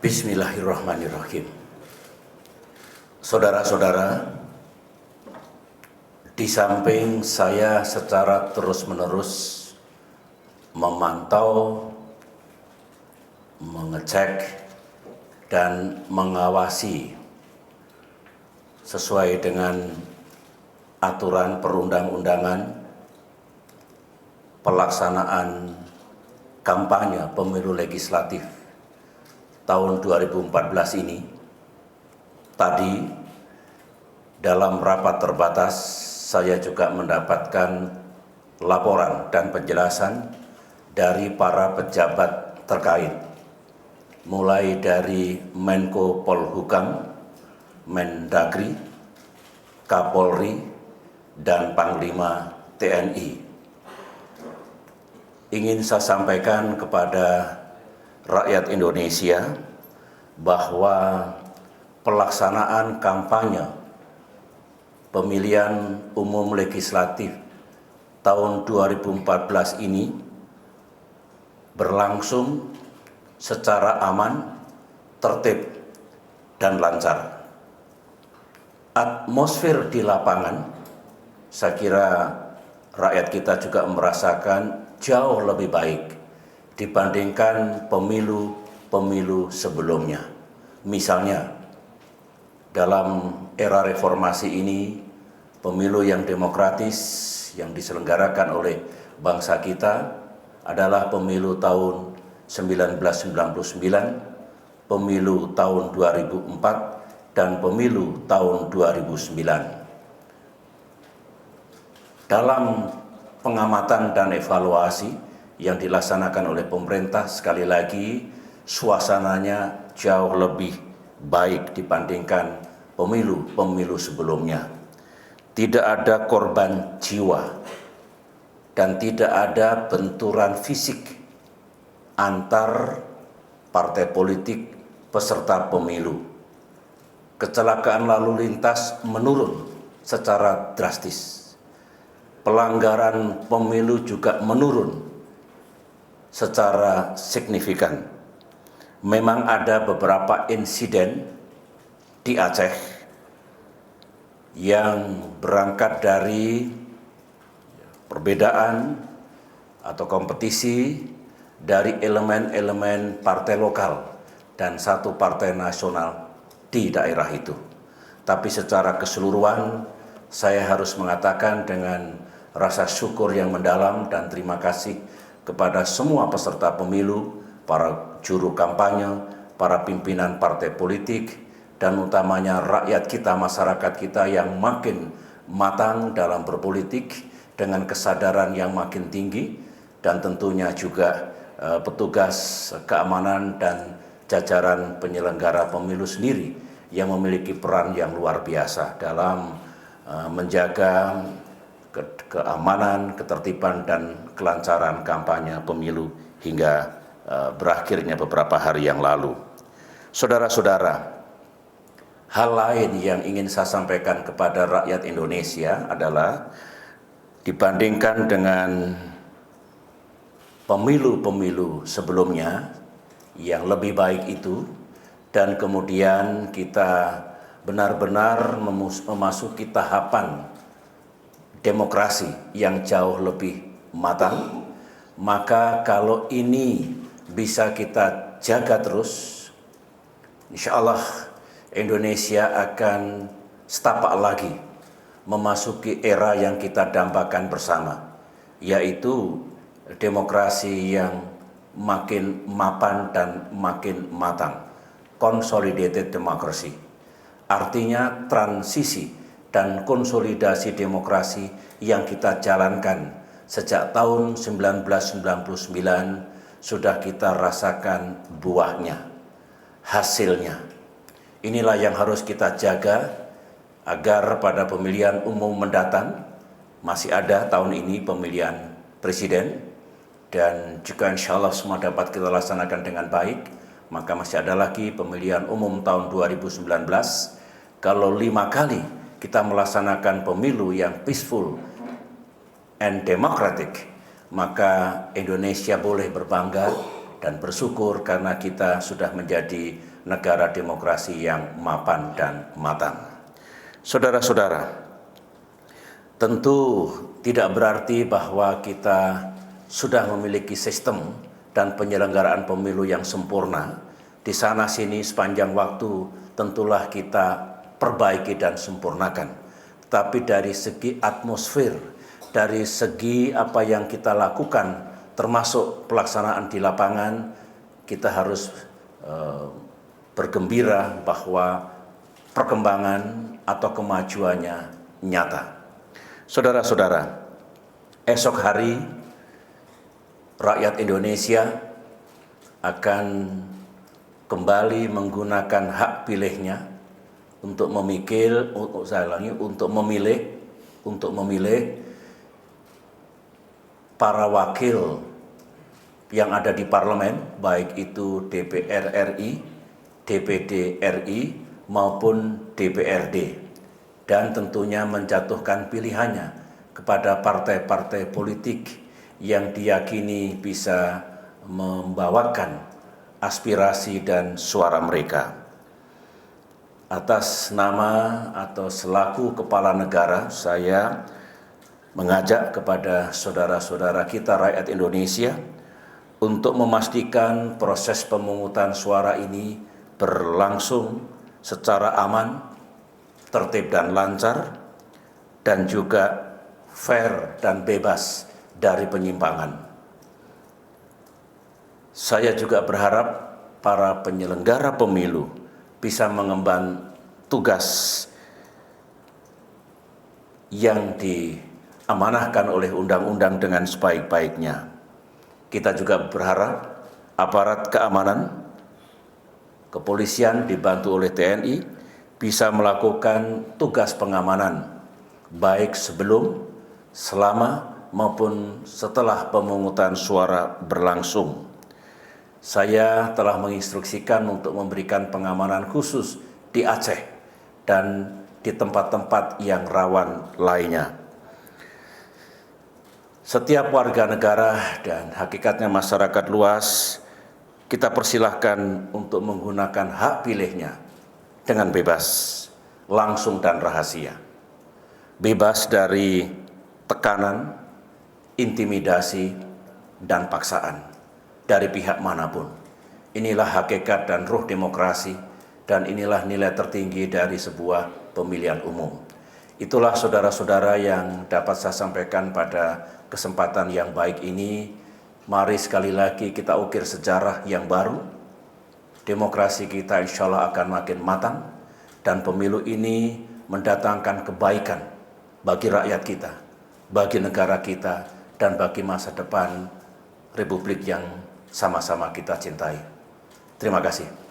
Bismillahirrahmanirrahim. Saudara-saudara, di samping saya secara terus-menerus memantau, mengecek, dan mengawasi sesuai dengan aturan perundang-undangan pelaksanaan kampanye pemilu legislatif tahun 2014 ini. Tadi dalam rapat terbatas saya juga mendapatkan laporan dan penjelasan dari para pejabat terkait, mulai dari Menko Polhukam, Mendagri, Kapolri, dan Panglima TNI. Ingin saya sampaikan kepada rakyat Indonesia bahwa pelaksanaan kampanye pemilihan umum legislatif tahun 2014 ini berlangsung secara aman, tertib, dan lancar. Atmosfer di lapangan, saya kira rakyat kita juga merasakan jauh lebih baik dibandingkan pemilu-pemilu sebelumnya. Misalnya, dalam era reformasi ini, pemilu yang demokratis yang diselenggarakan oleh bangsa kita adalah pemilu tahun 1999, pemilu tahun 2004, dan pemilu tahun 2009. Dalam pengamatan dan evaluasi yang dilaksanakan oleh pemerintah, sekali lagi suasananya jauh lebih baik dibandingkan pemilu-pemilu sebelumnya. Tidak ada korban jiwa dan tidak ada benturan fisik antar partai politik peserta pemilu. Kecelakaan lalu lintas menurun secara drastis. Pelanggaran pemilu juga menurun secara signifikan. Memang ada beberapa insiden di Aceh yang berangkat dari perbedaan atau kompetisi dari elemen-elemen partai lokal dan satu partai nasional di daerah itu. Tapi secara keseluruhan saya harus mengatakan dengan rasa syukur yang mendalam dan terima kasih kepada semua peserta pemilu, para juru kampanye, para pimpinan partai politik, dan utamanya rakyat kita, masyarakat kita yang makin matang dalam berpolitik dengan kesadaran yang makin tinggi, dan tentunya juga petugas keamanan dan jajaran penyelenggara pemilu sendiri yang memiliki peran yang luar biasa dalam menjaga keamanan, ketertiban, dan kelancaran kampanye pemilu hingga berakhirnya beberapa hari yang lalu. Saudara-saudara, hal lain yang ingin saya sampaikan kepada rakyat Indonesia adalah dibandingkan dengan pemilu-pemilu sebelumnya yang lebih baik itu, dan kemudian kita benar-benar memasuki tahapan demokrasi yang jauh lebih matang, maka kalau ini bisa kita jaga terus, insya Allah Indonesia akan setapak lagi memasuki era yang kita dambakan bersama, yaitu demokrasi yang makin mapan dan makin matang, consolidated democracy. Artinya transisi dan konsolidasi demokrasi yang kita jalankan sejak tahun 1999 sudah kita rasakan buahnya, hasilnya. Inilah yang harus kita jaga agar pada pemilihan umum mendatang, masih ada tahun ini pemilihan presiden, dan juga insya Allah semua dapat kita laksanakan dengan baik, maka masih ada lagi pemilihan umum tahun 2019. Kalau 5 kali kita melaksanakan pemilu yang peaceful and democratic, maka Indonesia boleh berbangga dan bersyukur karena kita sudah menjadi negara demokrasi yang mapan dan matang. Saudara-saudara, tentu tidak berarti bahwa kita sudah memiliki sistem dan penyelenggaraan pemilu yang sempurna. Di sana-sini sepanjang waktu tentulah kita perbaiki dan sempurnakan. Tapi dari segi atmosfer, dari segi apa yang kita lakukan, termasuk pelaksanaan di lapangan, kita harus bergembira bahwa perkembangan atau kemajuannya nyata. Saudara-saudara, esok hari rakyat Indonesia akan kembali menggunakan hak pilihnya untuk memilih para wakil yang ada di parlemen, baik itu DPR RI, DPD RI maupun DPRD, dan tentunya menjatuhkan pilihannya kepada partai-partai politik yang diyakini bisa membawakan aspirasi dan suara mereka. Atas nama atau selaku kepala negara, saya mengajak kepada saudara-saudara kita rakyat Indonesia untuk memastikan proses pemungutan suara ini berlangsung secara aman, tertib dan lancar, dan juga fair dan bebas dari penyimpangan. Saya juga berharap para penyelenggara pemilu bisa mengemban tugas yang diamanahkan oleh undang-undang dengan sebaik-baiknya. Kita juga berharap aparat keamanan, kepolisian dibantu oleh TNI bisa melakukan tugas pengamanan baik sebelum, selama maupun setelah pemungutan suara berlangsung. Saya telah menginstruksikan untuk memberikan pengamanan khusus di Aceh dan di tempat-tempat yang rawan lainnya. Setiap warga negara dan hakikatnya masyarakat luas, kita persilahkan untuk menggunakan hak pilihnya dengan bebas, langsung dan rahasia. Bebas dari tekanan, intimidasi, dan paksaan dari pihak manapun. Inilah hakikat dan ruh demokrasi, dan inilah nilai tertinggi dari sebuah pemilihan umum. Itulah saudara-saudara yang dapat saya sampaikan pada kesempatan yang baik ini. Mari sekali lagi kita ukir sejarah yang baru. Demokrasi kita insya Allah akan makin matang, dan pemilu ini mendatangkan kebaikan bagi rakyat kita, bagi negara kita, dan bagi masa depan Republik yang sama-sama kita cintai. Terima kasih.